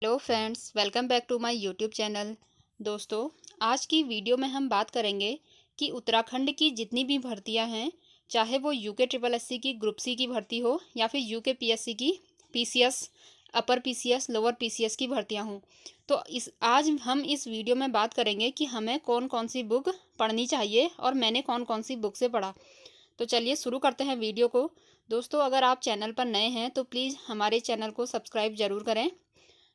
Hello friends, welcome back to my YouTube channel. दोस्तों, आज की वीडियो में हम बात करेंगे कि उत्तराखंड की जितनी भी भर्तियां हैं, चाहे वो यूके ट्रिपल एससी की ग्रुप सी की भर्ती हो या फिर यूके पीएससी की PCS, upper PCS, lower PCS की भर्तियां हों, तो आज हम इस वीडियो में बात करेंगे कि हमें कौन कौन सी बुक पढ़नी चाहिए और मैंने कौन कौन सी बुक से पढ़ा। तो चलिए शुरू करते हैं वीडियो को। दोस्तों, अगर आप चैनल पर नए हैं तो प्लीज़ हमारे चैनल को सब्सक्राइब ज़रूर करें।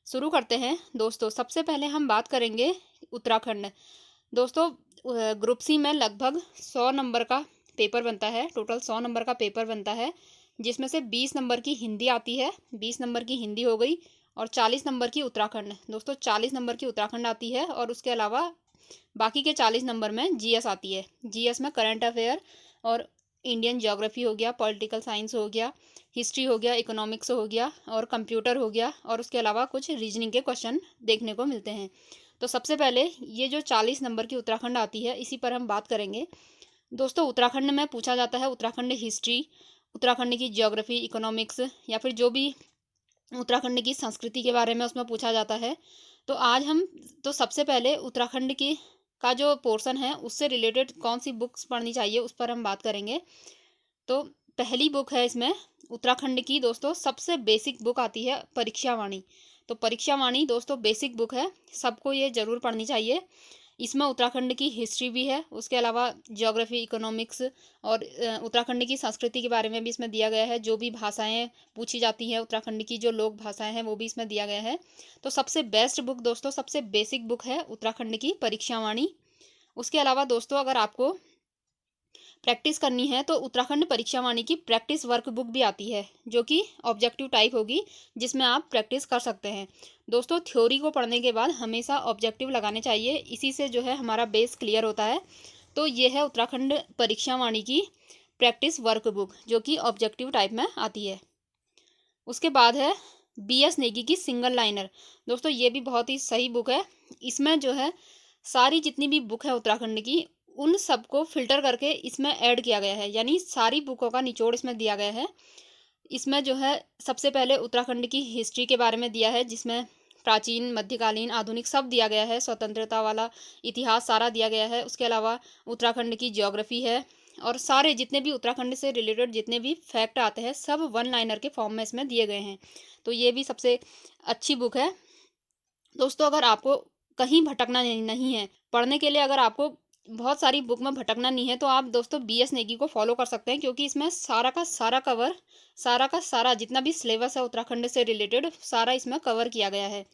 शुरू करते हैं। दोस्तों, सबसे पहले हम बात करेंगे उत्तराखंड। दोस्तों, ग्रुप सी में लगभग 100 नंबर का पेपर बनता है। टोटल 100 नंबर का पेपर बनता है, जिसमें से 20 नंबर की हिंदी आती है। 20 नंबर की हिंदी हो गई और 40 नंबर की उत्तराखंड। दोस्तों, 40 नंबर की उत्तराखंड आती है और उसके अलावा बाकी के 40 नंबर में जीएस आती है। जीएस में करंट अफेयर और इंडियन ज्योग्राफी हो गया, पॉलिटिकल साइंस हो गया, हिस्ट्री हो गया, इकोनॉमिक्स हो गया और कंप्यूटर हो गया, और उसके अलावा कुछ रीजनिंग के क्वेश्चन देखने को मिलते हैं। तो सबसे पहले ये जो 40 नंबर की उत्तराखंड आती है, इसी पर हम बात करेंगे। दोस्तों, उत्तराखंड में पूछा जाता है उत्तराखंड हिस्ट्री, उत्तराखंड की ज्योग्राफी, इकोनॉमिक्स या फिर जो भी उत्तराखंड की संस्कृति के बारे में उसमें पूछा जाता है। तो आज हम तो सबसे पहले उत्तराखंड की का जो पोर्शन है उससे रिलेटेड कौन सी बुक्स पढ़नी चाहिए उस पर हम बात करेंगे। तो पहली बुक है इसमें उत्तराखंड की। दोस्तों, सबसे बेसिक बुक आती है परीक्षा वाणी। तो परीक्षा वाणी दोस्तों बेसिक बुक है, सबको ये ज़रूर पढ़नी चाहिए। इसमें उत्तराखंड की हिस्ट्री भी है, उसके अलावा ज्योग्राफी, इकोनॉमिक्स और उत्तराखंड की संस्कृति के बारे में भी इसमें दिया गया है। जो भी भाषाएं पूछी जाती हैं उत्तराखंड की, जो लोक भाषाएं हैं, वो भी इसमें दिया गया है। तो सबसे बेस्ट बुक दोस्तों, सबसे बेसिक बुक है उत्तराखंड की परीक्षा वाणी। उसके अलावा दोस्तों, अगर आपको प्रैक्टिस करनी है तो उत्तराखंड परीक्षा वाणी की प्रैक्टिस वर्क बुक भी आती है, जो कि ऑब्जेक्टिव टाइप होगी, जिसमें आप प्रैक्टिस कर सकते हैं। दोस्तों, थ्योरी को पढ़ने के बाद हमेशा ऑब्जेक्टिव लगाने चाहिए, इसी से जो है हमारा बेस क्लियर होता है। तो ये है उत्तराखंड परीक्षा वाणी की प्रैक्टिस वर्क बुक, जो कि ऑब्जेक्टिव टाइप में आती है। उसके बाद है बीएस नेगी की सिंगल लाइनर। दोस्तों, ये भी बहुत ही सही बुक है। इसमें जो है सारी जितनी भी बुक है उत्तराखंड की, उन सबको फिल्टर करके इसमें ऐड किया गया है, यानी सारी बुकों का निचोड़ इसमें दिया गया है। इसमें जो है सबसे पहले उत्तराखंड की हिस्ट्री के बारे में दिया है, जिसमें प्राचीन, मध्यकालीन, आधुनिक सब दिया गया है। स्वतंत्रता वाला इतिहास सारा दिया गया है। उसके अलावा उत्तराखंड की ज्योग्राफी है और सारे जितने भी उत्तराखंड से रिलेटेड जितने भी फैक्ट आते हैं, सब वन लाइनर के फॉर्म में इसमें दिए गए हैं। तो ये भी सबसे अच्छी बुक है। दोस्तों, अगर आपको कहीं भटकना नहीं है पढ़ने के लिए, अगर आपको बहुत सारी बुक में भटकना नहीं है, तो आप दोस्तों बीएस नेगी को फॉलो कर सकते हैं, क्योंकि इसमें सारा का सारा कवर, सारा का सारा जितना भी सिलेबस है उत्तराखंड से रिलेटेड, सारा इसमें कवर किया गया है।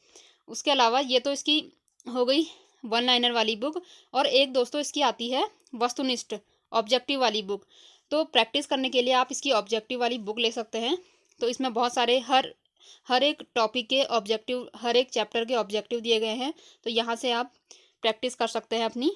उसके अलावा ये तो इसकी हो गई वन लाइनर वाली बुक। और एक दोस्तों इसकी आती है वस्तुनिष्ठ ऑब्जेक्टिव वाली बुक। तो प्रैक्टिस करने के लिए आप इसकी ऑब्जेक्टिव वाली बुक ले सकते हैं। तो इसमें बहुत सारे हर हर एक टॉपिक के ऑब्जेक्टिव, हर एक चैप्टर के ऑब्जेक्टिव दिए गए हैं। तो यहाँ से आप प्रैक्टिस कर सकते हैं अपनी।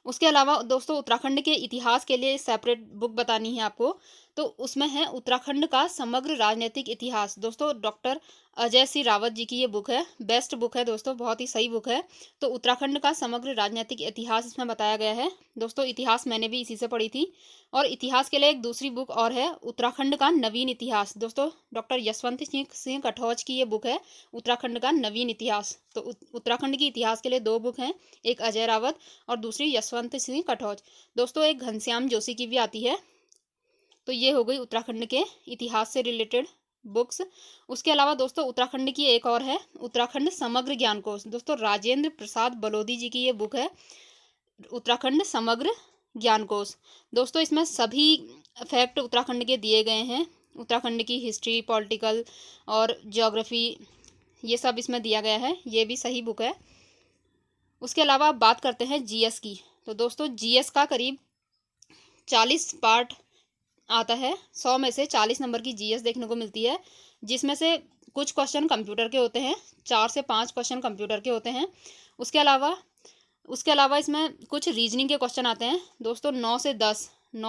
उसके अलावा दोस्तों, उत्तराखंड के इतिहास के लिए सेपरेट बुक बतानी है आपको। तो उसमें है उत्तराखंड का समग्र राजनीतिक इतिहास। दोस्तों, डॉक्टर अजय सिंह रावत जी की ये बुक है। बेस्ट बुक है दोस्तों, बहुत ही सही बुक है। तो उत्तराखंड का समग्र राजनीतिक इतिहास इसमें बताया गया है। दोस्तों, इतिहास मैंने भी इसी से पढ़ी थी। और इतिहास के लिए एक दूसरी बुक और है, उत्तराखंड का नवीन इतिहास। दोस्तों, डॉक्टर यशवंत सिंह कटौच की ये बुक है, उत्तराखंड का नवीन इतिहास। तो उत्तराखंड की इतिहास के लिए दो बुक हैं, एक अजय रावत और दूसरी यशवंत सिंह कटौच। दोस्तों, एक घनश्याम जोशी की भी आती है। तो ये हो गई उत्तराखंड के इतिहास से रिलेटेड बुक्स। उसके अलावा दोस्तों, उत्तराखंड की एक और है, उत्तराखंड समग्र ज्ञान कोश। दोस्तों, राजेंद्र प्रसाद बलोदी जी की ये बुक है, उत्तराखंड समग्र ज्ञान कोश। दोस्तों, इसमें सभी फैक्ट उत्तराखंड के दिए गए हैं। उत्तराखंड की हिस्ट्री, पॉलिटिकल और ज्योग्राफी, ये सब इसमें दिया गया है। ये भी सही बुक है। उसके अलावा आप बात करते हैं जीएस की। तो दोस्तों, जीएस का करीब 40 पार्ट आता है। 100 में से 40 नंबर की जीएस देखने को मिलती है, जिसमें से कुछ क्वेश्चन कंप्यूटर के होते हैं, 4 से 5 क्वेश्चन कंप्यूटर के होते हैं। उसके अलावा इसमें कुछ रीजनिंग के क्वेश्चन आते हैं। दोस्तों, 9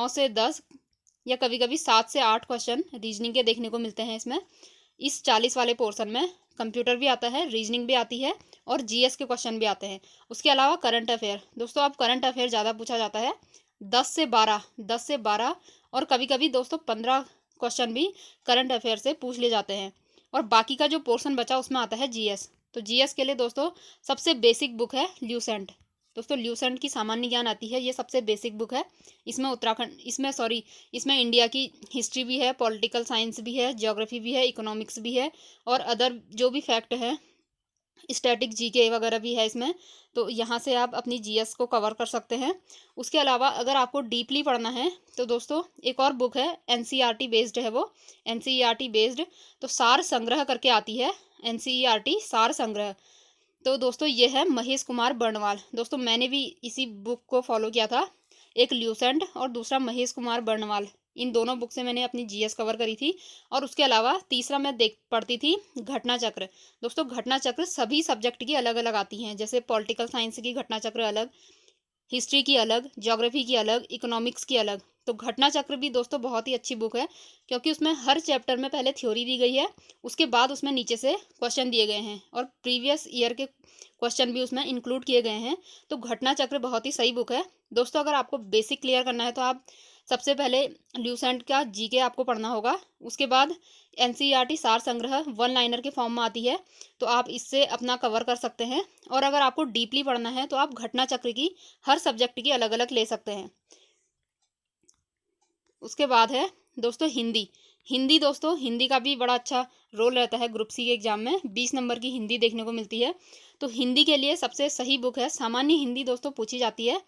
से 10 या कभी कभी 7 से 8 क्वेश्चन रीजनिंग के देखने को मिलते हैं इसमें। इस 40 वाले पोर्शन में कंप्यूटर भी आता है, रीजनिंग भी आती है और जीएस के क्वेश्चन भी आते हैं। उसके अलावा करंट अफेयर। दोस्तों, अब करंट अफेयर ज़्यादा पूछा जाता है। 10 से 12 और कभी कभी दोस्तों 15 क्वेश्चन भी करंट अफेयर से पूछ लिए जाते हैं। और बाकी का जो पोर्शन बचा उसमें आता है जीएस। तो जीएस के लिए दोस्तों सबसे बेसिक बुक है ल्यूसेंट। दोस्तों ल्यूसेंट की सामान्य ज्ञान आती है, ये सबसे बेसिक बुक है। इसमें इंडिया की हिस्ट्री भी है, पॉलिटिकल साइंस भी है, ज्योग्राफी भी है, इकोनॉमिक्स भी है और अदर जो भी फैक्ट है, स्टैटिक जीके वगैरह भी है इसमें। तो यहाँ से आप अपनी जीएस को कवर कर सकते हैं। उसके अलावा अगर आपको डीपली पढ़ना है तो दोस्तों एक और बुक है, एनसीईआरटी बेस्ड है वो, एनसीईआरटी बेस्ड। तो सार संग्रह करके आती है, एनसीईआरटी सार संग्रह। तो दोस्तों ये है महेश कुमार बर्णवाल। दोस्तों मैंने भी इसी बुक को फॉलो किया था, एक ल्यूसेंट और दूसरा महेश कुमार बर्णवाल। इन दोनों बुक से मैंने अपनी जीएस कवर करी थी। और उसके अलावा तीसरा मैं पढ़ती थी घटना चक्र। दोस्तों घटना चक्र सभी सब्जेक्ट की अलग अलग आती हैं, जैसे पॉलिटिकल साइंस की घटना चक्र अलग, हिस्ट्री की अलग, ज्योग्राफी की अलग, इकोनॉमिक्स की अलग। तो घटना चक्र भी दोस्तों बहुत ही अच्छी बुक है, क्योंकि उसमें हर चैप्टर में पहले थ्योरी दी गई है, उसके बाद उसमें नीचे से क्वेश्चन दिए गए हैं और प्रीवियस ईयर के क्वेश्चन भी उसमें इंक्लूड किए गए हैं। तो घटना चक्र बहुत ही सही बुक है दोस्तों। अगर आपको बेसिक क्लियर करना है तो आप सबसे पहले ल्यूसेंट का जीके आपको पढ़ना होगा। उसके बाद एनसीईआरटी सार संग्रह वन लाइनर के फॉर्म में आती है, तो आप इससे अपना कवर कर सकते हैं। और अगर आपको डीपली पढ़ना है तो आप घटना चक्र की हर सब्जेक्ट की अलग अलग ले सकते हैं। उसके बाद है दोस्तों हिंदी। हिंदी दोस्तों, हिंदी का भी बड़ा अच्छा रोल रहता है ग्रुप सी के एग्जाम में, 20 नंबर की हिंदी देखने को मिलती है। तो हिंदी के लिए सबसे सही बुक है सामान्य हिंदी। दोस्तों पूछी जाती है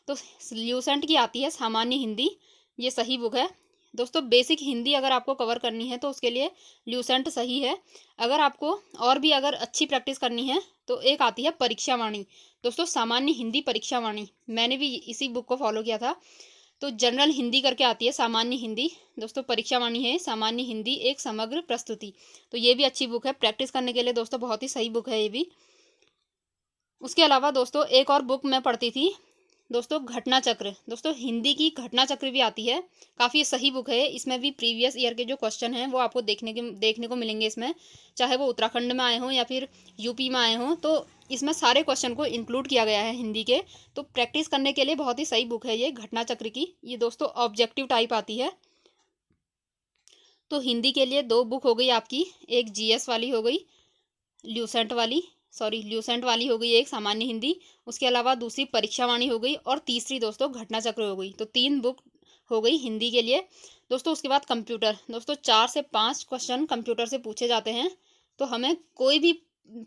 तो ल्यूसेंट की आती है सामान्य हिंदी, ये सही बुक है दोस्तों। बेसिक हिंदी अगर आपको कवर करनी है तो उसके लिए ल्यूसेंट सही है। अगर आपको और भी अगर अच्छी प्रैक्टिस करनी है तो एक आती है परीक्षा वाणी। दोस्तों सामान्य हिंदी परीक्षा वाणी, मैंने भी इसी बुक को फॉलो किया था। तो जनरल हिंदी करके आती है सामान्य हिंदी। दोस्तों परीक्षा वाणी है सामान्य हिंदी एक समग्र प्रस्तुति। तो ये भी अच्छी बुक है प्रैक्टिस करने के लिए दोस्तों, बहुत ही सही बुक है ये भी। उसके अलावा दोस्तों एक और बुक मैं पढ़ती थी दोस्तों घटना चक्र। दोस्तों हिंदी की घटना चक्र भी आती है, काफ़ी सही बुक है। इसमें भी प्रीवियस ईयर के जो क्वेश्चन हैं वो आपको देखने को मिलेंगे इसमें, चाहे वो उत्तराखंड में आए हों या फिर यूपी में आए हों। तो इसमें सारे क्वेश्चन को इंक्लूड किया गया है हिंदी के। तो प्रैक्टिस करने के लिए बहुत ही सही बुक है ये घटना चक्र की। ये दोस्तों ऑब्जेक्टिव टाइप आती है। तो हिंदी के लिए 2 बुक हो गई आपकी, एक जीएस वाली हो गई, ल्यूसेंट वाली हो गई एक सामान्य हिंदी। उसके अलावा दूसरी परीक्षा वाणी हो गई और तीसरी दोस्तों घटना चक्र हो गई। तो 3 बुक हो गई हिंदी के लिए दोस्तों। उसके बाद कंप्यूटर। दोस्तों 4 से 5 क्वेश्चन कंप्यूटर से पूछे जाते हैं। तो हमें कोई भी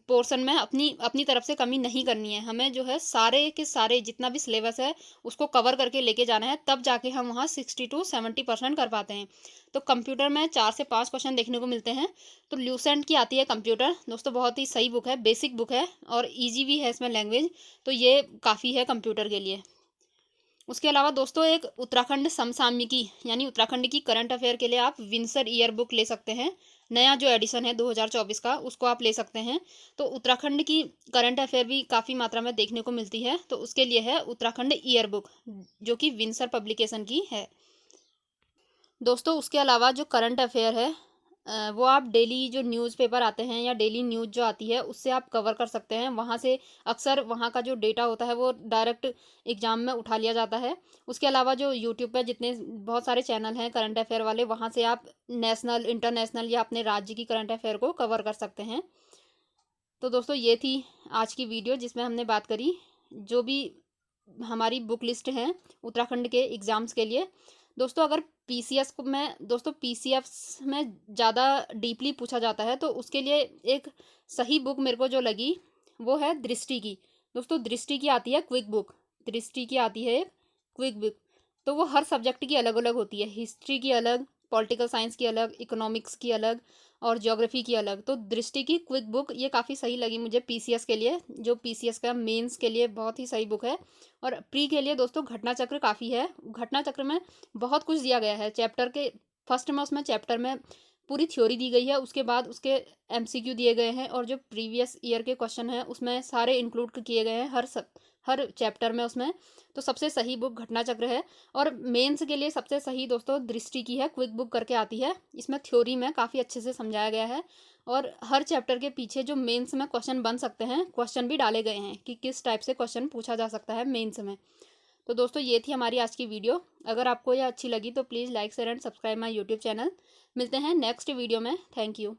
पोर्शन में अपनी अपनी तरफ से कमी नहीं करनी है। हमें जो है सारे के सारे जितना भी सिलेबस है उसको कवर करके लेके जाना है, तब जाके हम वहाँ 60 to 70% कर पाते हैं। तो कंप्यूटर में 4 से 5 क्वेश्चन देखने को मिलते हैं। तो ल्यूसेंट की आती है कंप्यूटर। दोस्तों बहुत ही सही बुक है, बेसिक बुक है और ईजी भी है इसमें लैंग्वेज। तो ये काफ़ी है कंप्यूटर के लिए। उसके अलावा दोस्तों एक उत्तराखंड समसामयिकी यानी उत्तराखंड की करंट अफेयर के लिए आप विंसर ईयर बुक ले सकते हैं। नया जो एडिशन है 2024 का उसको आप ले सकते हैं। तो उत्तराखंड की करंट अफेयर भी काफ़ी मात्रा में देखने को मिलती है, तो उसके लिए है उत्तराखंड ईयर बुक, जो कि विंसर पब्लिकेशन की है दोस्तों। उसके अलावा जो करंट अफेयर है वो आप डेली जो न्यूज़पेपर आते हैं या डेली न्यूज़ जो आती है उससे आप कवर कर सकते हैं। वहाँ से अक्सर वहाँ का जो डेटा होता है वो डायरेक्ट एग्ज़ाम में उठा लिया जाता है। उसके अलावा जो यूट्यूब पे जितने बहुत सारे चैनल हैं करंट अफेयर वाले, वहाँ से आप नेशनल, इंटरनेशनल या अपने राज्य की करंट अफेयर को कवर कर सकते हैं। तो दोस्तों ये थी आज की वीडियो जिसमें हमने बात करी जो भी हमारी बुक लिस्ट है उत्तराखंड के एग्ज़ाम्स के लिए। दोस्तों अगर पीसीएस को में दोस्तों पीसीएस में ज़्यादा डीपली पूछा जाता है तो उसके लिए एक सही बुक मेरे को जो लगी वो है दृष्टि की। दोस्तों दृष्टि की आती है क्विक बुक, दृष्टि की आती है एक क्विक बुक। तो वो हर सब्जेक्ट की अलग अलग होती है, हिस्ट्री की अलग, पॉलिटिकल साइंस की अलग, इकोनॉमिक्स की अलग और ज्योग्राफी की अलग। तो दृष्टि की क्विक बुक ये काफ़ी सही लगी मुझे पीसीएस के लिए, जो पीसीएस का मेंस के लिए बहुत ही सही बुक है। और प्री के लिए दोस्तों घटना चक्र काफ़ी है। घटना चक्र में बहुत कुछ दिया गया है चैप्टर के फर्स्ट में, उसमें चैप्टर में पूरी थ्योरी दी गई है, उसके बाद उसके एमसीक्यू दिए गए हैं और जो प्रीवियस ईयर के क्वेश्चन हैं उसमें सारे इंक्लूड किए गए हैं हर चैप्टर में उसमें। तो सबसे सही बुक घटना चक्र है। और मेंस के लिए सबसे सही दोस्तों दृष्टि की है, क्विक बुक करके आती है। इसमें थ्योरी में काफ़ी अच्छे से समझाया गया है और हर चैप्टर के पीछे जो मेंस में क्वेश्चन बन सकते हैं, क्वेश्चन भी डाले गए हैं कि किस टाइप से क्वेश्चन पूछा जा सकता है मेंस में। तो दोस्तों ये थी हमारी आज की वीडियो। अगर आपको यह अच्छी लगी तो please like share and subscribe my YouTube channel. मिलते हैं नेक्स्ट वीडियो में। Thank you.